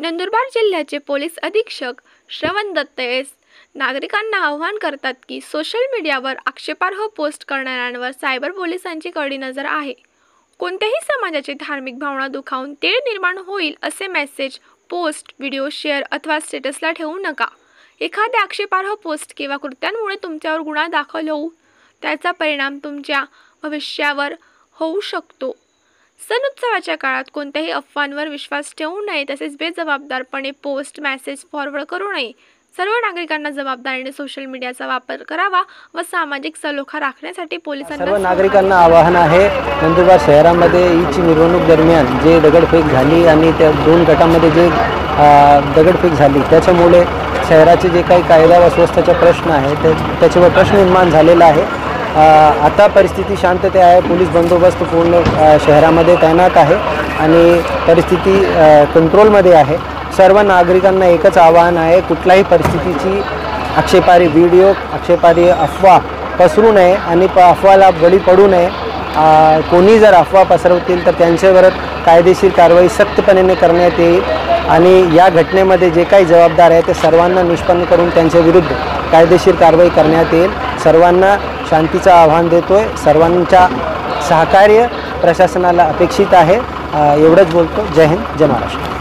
नंदुरबार जिल्ह्याचे पोलीस अधीक्षक श्रवण दत्त एस नागरिकांना आवाहन करतात की सोशल मीडियावर आक्षेपार्ह पोस्ट करणाऱ्यांवर सायबर पोलिसांची कडी नजर आहे। कोणत्याही समाजाची धार्मिक भावना दुखावून तेढ निर्माण होईल असे मेसेज, पोस्ट, व्हिडिओ शेअर अथवा स्टेटसला ठेवू नका। एखाद्या आक्षेपार्ह पोस्ट किंवा कृत्यांमुळे तुमच्यावर गुन्हा दाखल होऊ त्याचा परिणाम तुमच्या भविष्यावर होऊ शकतो। सण उत्सवाच्या काळात कोणत्याही अफवांवर विश्वास ठेवू नये, तसेच बेजबाबदारपणे पोस्ट, मेसेज फॉरवर्ड करू नये। सर्व नागरिकांना जबाबदारीने सोशल मीडियाचा वापर करावा व सामाजिक सलोखा राखण्यासाठी पोलिसांना सर्व नागरिकांना आवाहन आहे। नंदुरबार शहरामध्ये ईदची मिरवणूक दरम्यान जे दगडफेक झाली आणि त्या दोन गटांमध्ये जे दगडफेक झाली त्याच्यामुळे शहराचे जे काही कायदा व सुव्यवस्थेचे प्रश्न आहेत त्याच्यावर प्रश्न निर्माण झालेला आहे। आता परिस्थिती शांतता आहे। पोलीस बंदोबस्त पूर्ण शहरामध्ये तैनात आहे आणि परिस्थिती कंट्रोलमध्ये आहे। सर्व नागरिकांना एकच आवाहन आहे, कुठल्याही परिस्थितीची आक्षेपार्ह व्हिडिओ, आक्षेपार्ह अफवा पसरू नये आणि अफवाला बळी पडू नये। कोणी जर अफवा पसरवतील तर त्यांच्यावर कायदेशीर कारवाई सक्तपणे करण्यात येईल आणि या घटनेमध्ये जे काही जबाबदार आहे ते सर्वांना निष्पन्न करून त्यांच्या विरुद्ध कायदेशीर कारवाई करण्यात येईल। सर्वांना शांतीचं आव्हान देतोय। सर्वांच्या सहकार्य प्रशासनाला अपेक्षित आहे। एवढंच बोलतो। जय हिंद, जय महाराष्ट्र।